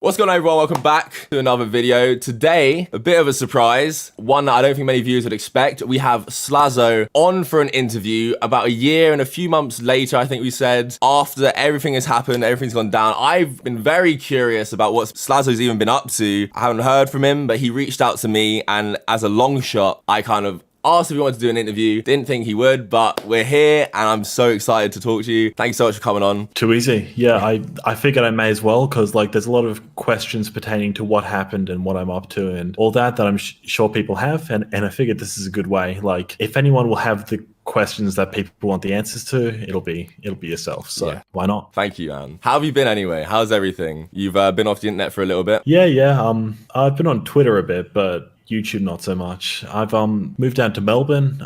What's going on, everyone? Welcome back to another video. Today, a bit of a surprise, one that I don't think many viewers would expect. We have Slazo on for an interview about a year and a few months later, I think we said, after everything has happened, everything's gone down. I've been very curious about what Slazo's even been up to. I haven't heard from him, but he reached out to me, and as a long shot, I kind of asked if he wanted to do an interview. Didn't think he would, but we're here and I'm so excited to talk to you. Thank you so much for coming on. Too easy. Yeah, I figured I may as well because there's a lot of questions pertaining to what happened and what I'm up to and all that I'm sure people have. And I figured this is a good way. Like, if anyone will have the questions that people want the answers to, it'll be yourself. So yeah. Why not? Thank you, man. How have you been anyway? How's everything? You've been off the internet for a little bit? Yeah. I've been on Twitter a bit, but YouTube not so much. I've moved down to Melbourne,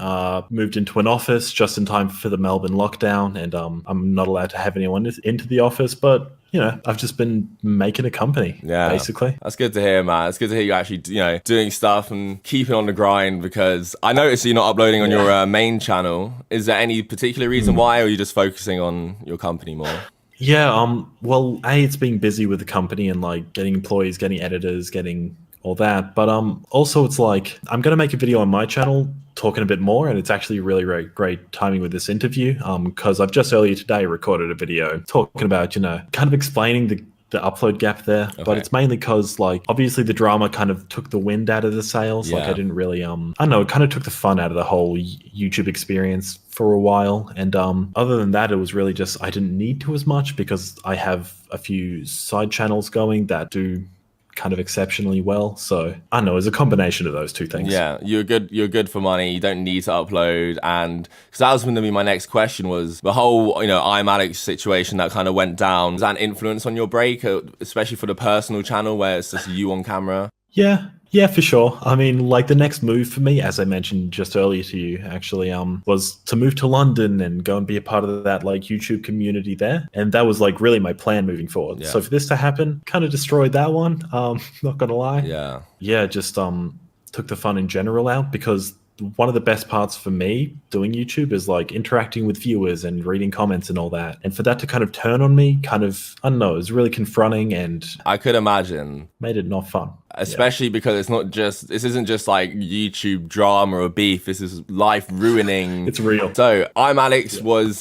moved into an office just in time for the Melbourne lockdown, and I'm not allowed to have anyone into the office, but you know, I've just been making a company, basically. That's good to hear, man. It's good to hear you actually, doing stuff and keeping on the grind, because I noticed you're not uploading on your main channel. Is there any particular reason why, or are you just focusing on your company more? Yeah, well, it's been busy with the company and like getting employees, getting editors, getting all that, but also it's like I'm gonna make a video on my channel talking a bit more, and it's actually really, really great timing with this interview because I've just earlier today recorded a video talking about, kind of explaining the upload gap there. Okay. But it's mainly because like obviously the drama kind of took the wind out of the sails. Yeah. Like I didn't really I don't know, it kind of took the fun out of the whole YouTube experience for a while, and other than that, it was really just I didn't need to as much because I have a few side channels going that do kind of exceptionally well. So I don't know, it's a combination of those two things. Yeah, you're good for money. You don't need to upload. And because that was going to be my next question, was the whole ImAllexx situation that kind of went down. Was that an influence on your break, especially for the personal channel where it's just you on camera? Yeah, for sure. I mean, like the next move for me, as I mentioned just earlier to you, actually, was to move to London and go and be a part of that like YouTube community there. And that was like really my plan moving forward. Yeah. So for this to happen, kind of destroyed that one. Not gonna lie. Yeah, just took the fun in general out, because one of the best parts for me doing YouTube is like interacting with viewers and reading comments and all that. And for that to kind of turn on me, kind of, I don't know, it was really confronting, and I could imagine made it not fun. Especially because this isn't just like YouTube drama or beef. This is life ruining. It's real. So ImAllexx was,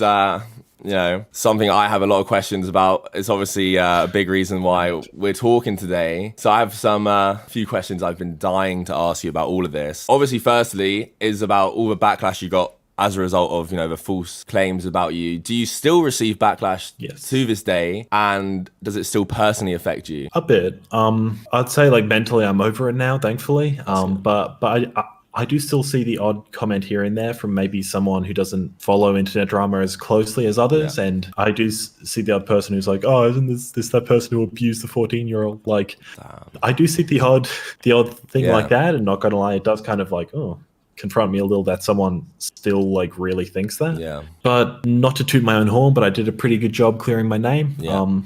something I have a lot of questions about. It's obviously a big reason why we're talking today. So I have some few questions I've been dying to ask you about all of this. Obviously, firstly, is about all the backlash you got as a result of, the false claims about you. Do you still receive backlash to this day? And does it still personally affect you? A bit. I'd say like mentally I'm over it now, thankfully. But I do still see the odd comment here and there from maybe someone who doesn't follow internet drama as closely as others. Yeah. And I do see the odd person who's like, oh, isn't this that person who abused the 14-year-old? Like, I do see the odd thing like that. And not gonna lie, it does kind of like, confront me a little that someone still like really thinks that. Yeah. But not to toot my own horn, but I did a pretty good job clearing my name. Yeah.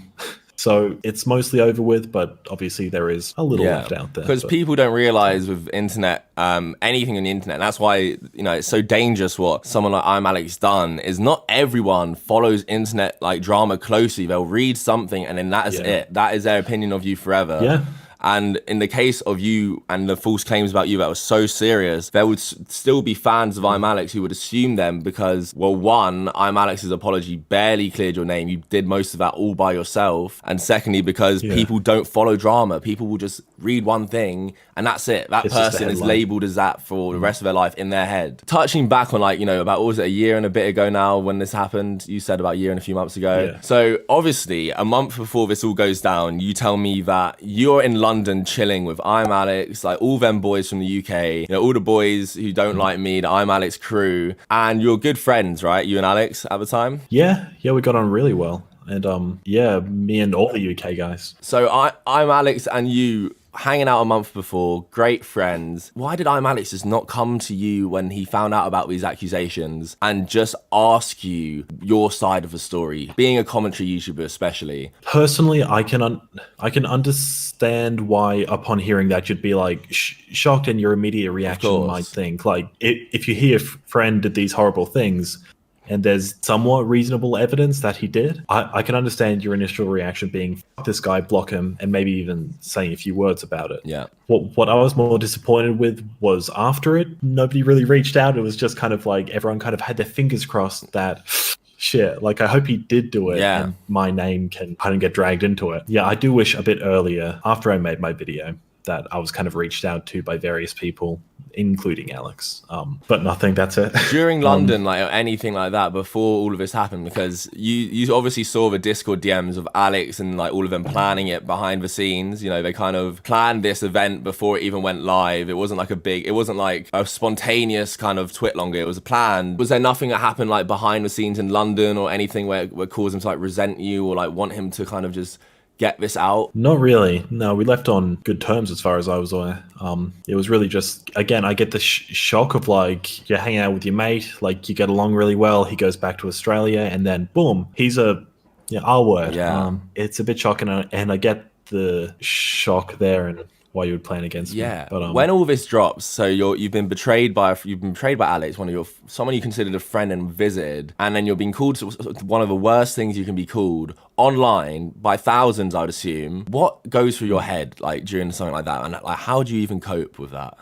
So it's mostly over with, but obviously there is a little left out there. Because people don't realize with internet, anything on the internet, and that's why, it's so dangerous what someone like ImAllexx done, is not everyone follows internet like drama closely. They'll read something and then that is it. That is their opinion of you forever. Yeah. And in the case of you and the false claims about you that was so serious, there would still be fans of ImAllexx who would assume them because, well, one, ImAllexx's apology barely cleared your name. You did most of that all by yourself. And secondly, because people don't follow drama. People will just read one thing and that's it. That person is labeled as that for the rest of their life in their head. Touching back on about, what was it, a year and a bit ago now when this happened? You said about a year and a few months ago. Yeah. So obviously a month before this all goes down, you tell me that you're in London chilling with ImAllexx, like all them boys from the UK, all the boys who don't like me, the ImAllexx crew, and you're good friends, right? You and Alex at the time? Yeah, we got on really well. And me and all the UK guys. So ImAllexx and you hanging out a month before, great friends. Why did ImAllexx just not come to you when he found out about these accusations and just ask you your side of the story, being a commentary YouTuber especially? Personally, I can understand why upon hearing that you'd be like shocked, and your immediate reaction might think like, if you hear friend did these horrible things, and there's somewhat reasonable evidence that he did, I can understand your initial reaction being, fuck this guy, block him, and maybe even saying a few words about it. Yeah. What I was more disappointed with was after it, nobody really reached out. It was just kind of like everyone kind of had their fingers crossed that shit, like I hope he did do it and my name can kind of get dragged into it. Yeah, I do wish a bit earlier, after I made my video, that I was kind of reached out to by various people, including Alex. But nothing, that's it. During London, like anything like that, before all of this happened, because you obviously saw the Discord DMs of Alex and like all of them planning it behind the scenes. You know, they kind of planned this event before it even went live. It wasn't like it wasn't like a spontaneous kind of twit longer. It was a plan. Was there nothing that happened like behind the scenes in London or anything where caused him to like resent you or like want him to kind of just get this out? Not really. No, we left on good terms as far as I was aware. It was really just, again, I get the shock of like, you're hanging out with your mate, like you get along really well, he goes back to Australia, and then boom, he's a R-word. Yeah. It's a bit shocking, and I get the shock there and why you would plan against me. But when all this drops, so you've been betrayed by Alex, someone you considered a friend and visited, and then you're being called to one of the worst things you can be called online by thousands, I would assume. What goes through your head like during something like that, and like how do you even cope with that?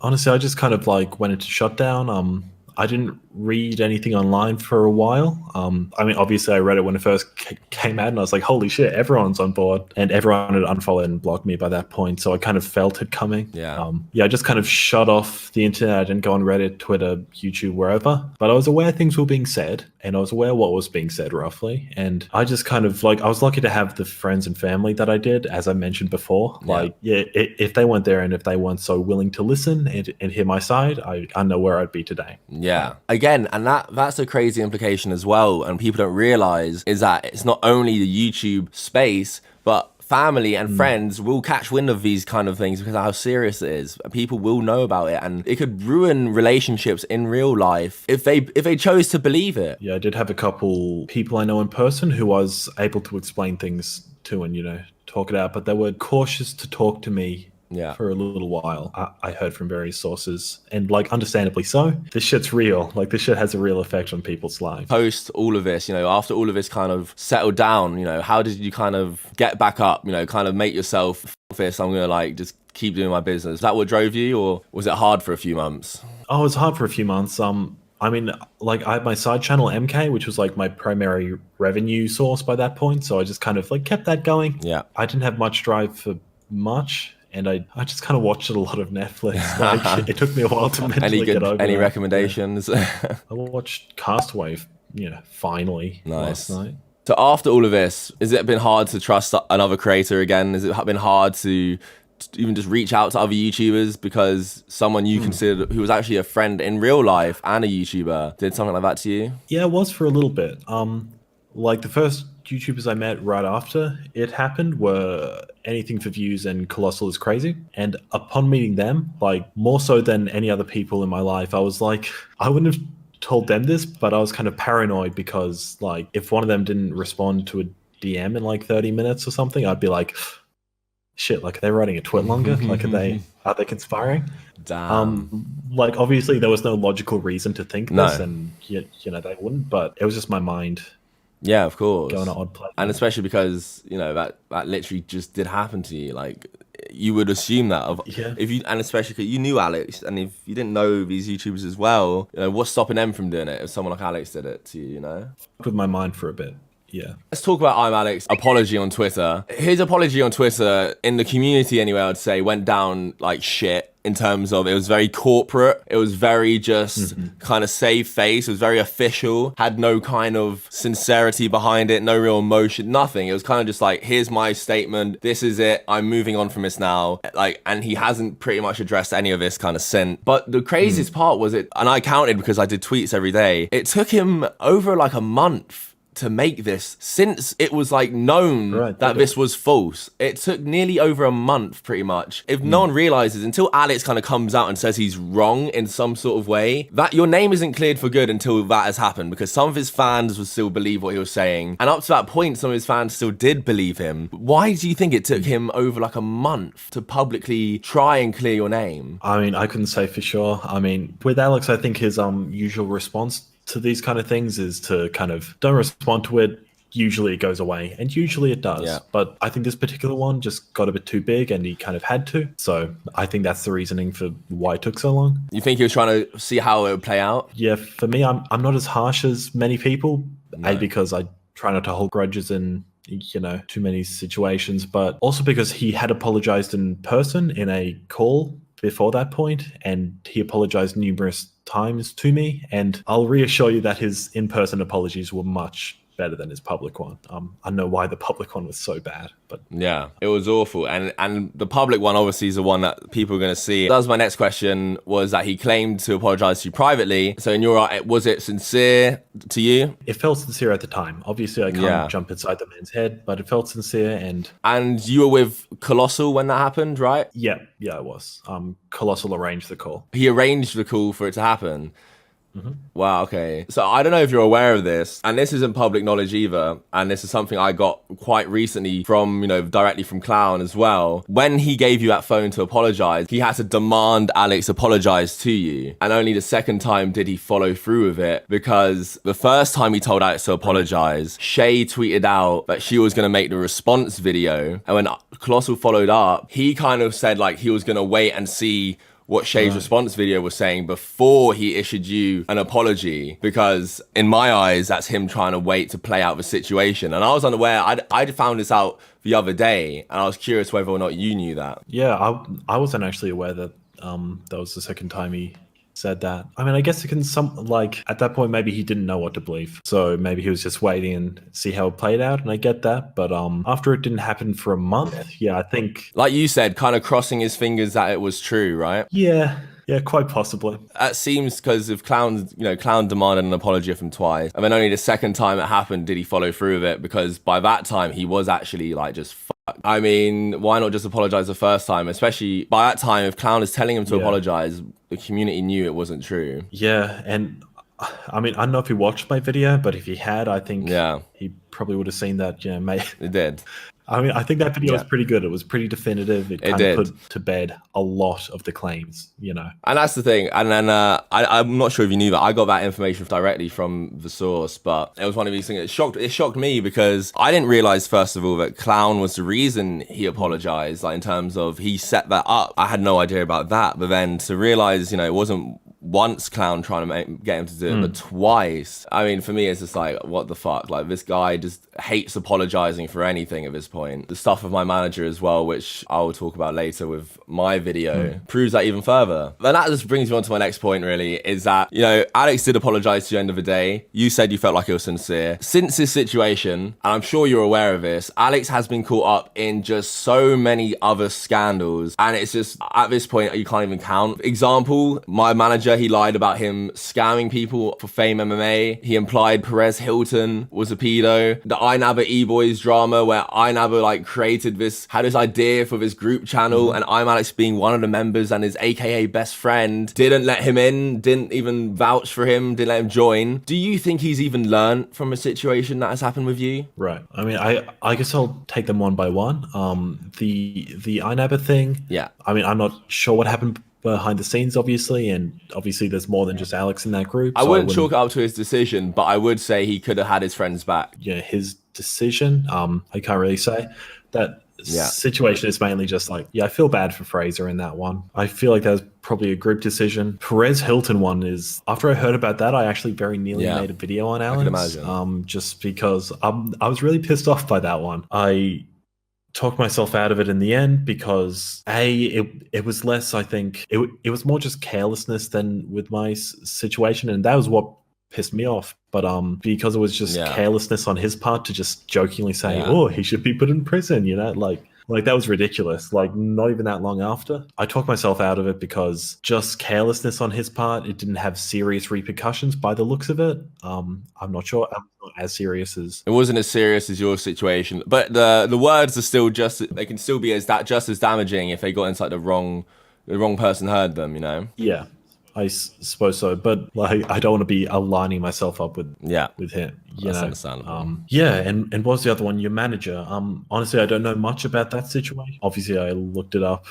Honestly, I just kind of like went into shutdown. I didn't read anything online for a while. I mean, obviously I read it when it first came out and I was like, holy shit, everyone's on board. And everyone had unfollowed and blocked me by that point. So I kind of felt it coming. Yeah. I just kind of shut off the internet. I didn't go on Reddit, Twitter, YouTube, wherever. But I was aware things were being said and I was aware what was being said roughly. And I just kind of like, I was lucky to have the friends and family that I did, as I mentioned before. If they weren't there and if they weren't so willing to listen and hear my side, I know where I'd be today. Yeah. Again, and that's a crazy implication as well, and people don't realize is that it's not only the YouTube space, but family and friends will catch wind of these kind of things because of how serious it is. People will know about it, and it could ruin relationships in real life if they chose to believe it. Yeah, I did have a couple people I know in person who was able to explain things to and, talk it out, but they were cautious to talk to me for a little while. I heard from various sources, and like understandably so. This shit's real. Like this shit has a real effect on people's lives. Post all of this, after all of this kind of settled down, how did you kind of get back up, kind of make yourself, F this, I'm gonna like just keep doing my business? Is that what drove you, or was it hard for a few months? Oh, it was hard for a few months. I mean, like I had my side channel MK, which was like my primary revenue source by that point. So I just kind of like kept that going. Yeah. I didn't have much drive for much. And I just kind of watched a lot of Netflix. Like, it took me a while to mentally get over Any that. recommendations? I watched Castaway, finally last night. So after all of this, has it been hard to trust another creator again? Has it been hard to even just reach out to other YouTubers because someone you considered who was actually a friend in real life and a YouTuber did something like that to you? Yeah, it was for a little bit. Like the first YouTubers I met right after it happened were Anything for Views and Colossal is Crazy. And upon meeting them, like more so than any other people in my life, I was like, I wouldn't have told them this, but I was kind of paranoid because like if one of them didn't respond to a DM in like 30 minutes or something, I'd be like, shit, like are they writing a twit longer? Like are they conspiring? Damn. Like obviously there was no logical reason to think this, and they wouldn't, but it was just my mind. Yeah, of course. Going on odd places. And especially because, that literally just did happen to you. Like, you would assume that. And especially because you knew Alex, and if you didn't know these YouTubers as well, what's stopping them from doing it if someone like Alex did it to you, With my mind for a bit. Yeah. Let's talk about ImAllexx apology on Twitter. His apology on Twitter, in the community anyway, I'd say, went down like shit. In terms of, it was very corporate. It was very just kind of save face. It was very official. Had no kind of sincerity behind it. No real emotion. Nothing. It was kind of just like, here's my statement. This is it. I'm moving on from this now. Like, and he hasn't pretty much addressed any of this kind of sin. But the craziest part was it, and I counted because I did tweets every day. It took him over like a month to make this, since it was like known that this was false. It took nearly over a month pretty much. If no one realizes, until Alex kind of comes out and says he's wrong in some sort of way, that your name isn't cleared for good until that has happened, because some of his fans would still believe what he was saying, and up to that point some of his fans still did believe him. Why do you think it took him over like a month to publicly try and clear your name? I mean, I couldn't say for sure. I mean, with Alex, I think his usual response to these kind of things is to kind of don't respond to it. Usually it goes away, and usually it does. Yeah. But I think this particular one just got a bit too big, and he kind of had to. So I think that's the reasoning for why it took so long. You think he was trying to see how it would play out? Yeah, for me, I'm not as harsh as many people. No. Because I try not to hold grudges in too many situations, but also because he had apologized in person in a call before that point, and he apologized numerous times to me, and I'll reassure you that his in-person apologies were much better than his public one. I don't know why the public one was so bad, but yeah, it was awful. And the public one obviously is the one that people are going to see. That was my next question, was that he claimed to apologize to you privately. So in your eye, was it sincere to you? It felt sincere at the time. Obviously, I can't jump inside the man's head, but it felt sincere. And you were with Colossal when that happened, right? Yeah, I was. Colossal arranged the call. He arranged the call for it to happen. Mm-hmm. Wow, okay. So I don't know if you're aware of this, and this isn't public knowledge either, and this is something I got quite recently from, directly from Clown as well. When he gave you that phone to apologize, he had to demand Alex apologize to you, and only the second time did he follow through with it, because the first time he told Alex to apologize, Shay tweeted out that she was going to make the response video, and when Colossal followed up, he kind of said like he was going to wait and see what Shay's response video was saying before he issued you an apology, because in my eyes, that's him trying to wait to play out the situation. And I was unaware. I'd found this out the other day, and I was curious whether or not you knew that. Yeah, I wasn't actually aware that that was the second time he said that. I mean, I guess it can at that point, maybe he didn't know what to believe. So maybe he was just waiting and see how it played out. And I get that. But after it didn't happen for a month, I think, like you said, kind of crossing his fingers that it was true, right? Yeah, quite possibly. That seems because if Clown demanded an apology of him twice, and then only the second time it happened did he follow through with it, because by that time he was actually like just fucked. I mean, why not just apologize the first time? Especially by that time, if Clown is telling him to apologize, the community knew it wasn't true. Yeah, and I mean, I don't know if he watched my video, but if he had, I think he probably would have seen that, mate. It did. I mean, I think that video was pretty good. It was pretty definitive. It kind of put to bed a lot of the claims, And that's the thing. And then I'm not sure if you knew that. I got that information directly from the source, but it was one of these things. It shocked me because I didn't realize, first of all, that Clown was the reason he apologized, like in terms of he set that up. I had no idea about that. But then to realize, it wasn't once Clown trying to get him to do it, but twice. I mean, for me, it's just like, what the fuck? Like, this guy just hates apologizing for anything at this point. The stuff with my manager as well, which I will talk about later with my video, proves that even further. Then that just brings me on to my next point, really, is that, Alex did apologize to you at the end of the day. You said you felt like it was sincere. Since this situation, and I'm sure you're aware of this, Alex has been caught up in just so many other scandals, and it's just, at this point, you can't even count. Example, my manager, he lied about him scamming people for Fame MMA. He implied Perez Hilton was a pedo. The iNabba E-Boys drama, where iNabba had this idea for this group channel, and ImAllexx, being one of the members and his AKA best friend, didn't let him in, didn't even vouch for him, didn't let him join. Do you think he's even learned from a situation that has happened with you? Right. I mean, I guess I'll take them one by one. The iNabba thing. Yeah. I mean, I'm not sure what happened behind the scenes, obviously, and obviously there's more than just Alex in that group. I wouldn't chalk it up to his decision, but I would say he could have had his friends back. Yeah, his decision, I can't really say. That situation is mainly just like, I feel bad for Fraser in that one. I feel like that was probably a group decision. Perez Hilton one is, after I heard about that, I actually very nearly made a video on Alex. I can imagine. Just because I was really pissed off by that one. I talked myself out of it in the end because it was less, I think, it was more just carelessness than with my situation, and that was what pissed me off. But because it was just carelessness on his part to just jokingly say, oh, he should be put in prison, like that was ridiculous. Like, not even that long after, I talked myself out of it because just carelessness on his part. It didn't have serious repercussions by the looks of it. I'm not sure. I'm not as serious as... It wasn't as serious as your situation, but the words are still they can still be just as damaging if they got inside the wrong person heard them, Yeah. I suppose so, but like, I don't want to be aligning myself up with him. That's understandable. And what was the other one? Your manager. Honestly, I don't know much about that situation. Obviously, I looked it up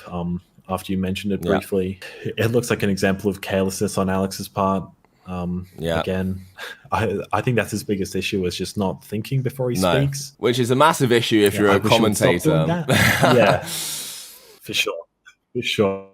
after you mentioned it briefly. It looks like an example of carelessness on Alex's part. Yeah. Again, I think that's his biggest issue, is just not thinking before he No, speaks. which is a massive issue if you're I a wish he would stop doing commentator. that. Yeah, for sure. For sure.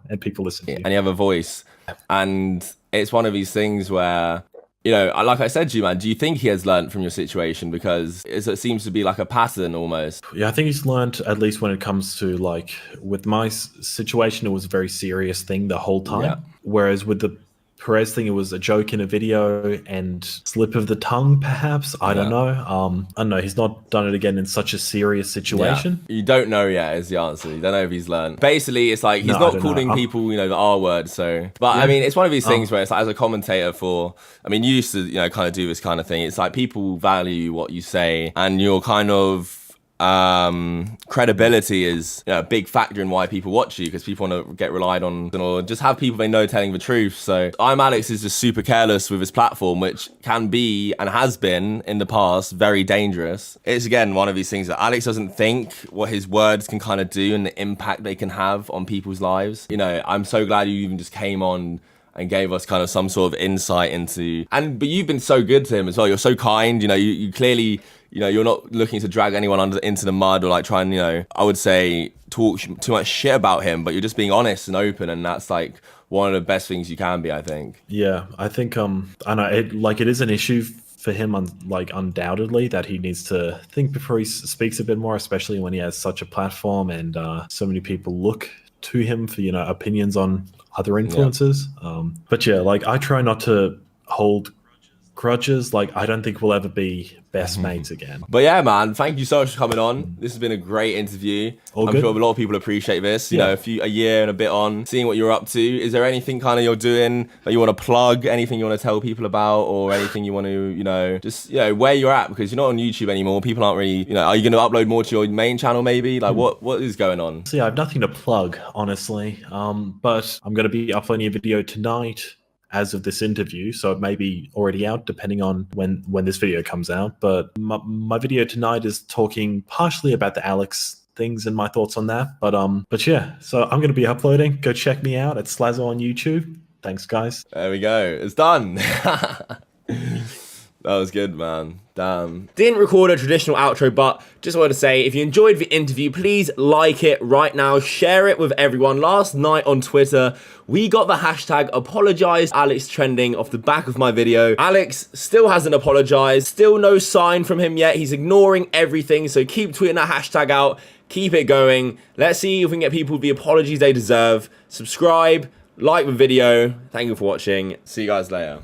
And people listen to you. And you have a voice. And it's one of these things where, you know, like I said to you, man, do you think he has learned from your situation? Because it seems to be like a pattern almost. Yeah, I think he's learned, at least when it comes to, like, with my situation, it was a very serious thing the whole time. Yeah. Whereas with the Perez thing, it was a joke in a video and slip of the tongue, perhaps. I don't know. I don't know. He's not done it again in such a serious situation. Yeah. You don't know yet is the answer. You don't know if he's learned. Basically, it's like he's not calling people, you know, the R word. So, but yeah. I mean, it's one of these things where it's like, as a commentator for, I mean, you used to, you know, kind of do this kind of thing. It's like people value what you say, and you're kind of credibility is, you know, a big factor in why people watch you, because people want to get relied on or just have people they know telling the truth. So ImAllexx is just super careless with his platform, which can be and has been in the past very dangerous. It's again one of these things that Alex doesn't think what his words can kind of do and the impact they can have on people's lives. You know, I'm so glad you even just came on and gave us kind of some sort of insight into, but you've been so good to him as well. You're so kind, you know, you clearly, you know, you're not looking to drag anyone into the mud or like try and, you know, I would say talk too much shit about him, but you're just being honest and open, and that's like one of the best things you can be, I think. Yeah, I think, I know, it is an issue for him, undoubtedly, that he needs to think before he speaks a bit more, especially when he has such a platform and so many people look to him for, you know, opinions on other influences. Yeah. But yeah, like, I try not to hold grudges. Like, I don't think we'll ever be best mates again. But yeah, man, thank you so much for coming on. This has been a great interview. I'm sure a lot of people appreciate this. You know, a year and a bit on, seeing what you're up to. Is there anything kind of you're doing that you want to plug? Anything you want to tell people about, or anything you want to, you know, just, you know, where you're at? Because you're not on YouTube anymore. People aren't really, you know, are you going to upload more to your main channel maybe? Like, what is going on? So yeah, I have nothing to plug, honestly. But I'm going to be uploading a video tonight as of this interview, so it may be already out depending on when this video comes out. But my video tonight is talking partially about the Alex things and my thoughts on that. But yeah, so I'm going to be uploading. Go check me out at Slazo on YouTube. Thanks, guys. There we go. It's done. That was good, man. Damn. Didn't record a traditional outro, but just wanted to say, if you enjoyed the interview, please like it right now. Share it with everyone. Last night on Twitter, we got the hashtag #ApologizeAlex trending off the back of my video. Alex still hasn't apologized. Still no sign from him yet. He's ignoring everything. So keep tweeting that hashtag out. Keep it going. Let's see if we can get people the apologies they deserve. Subscribe, like the video. Thank you for watching. See you guys later.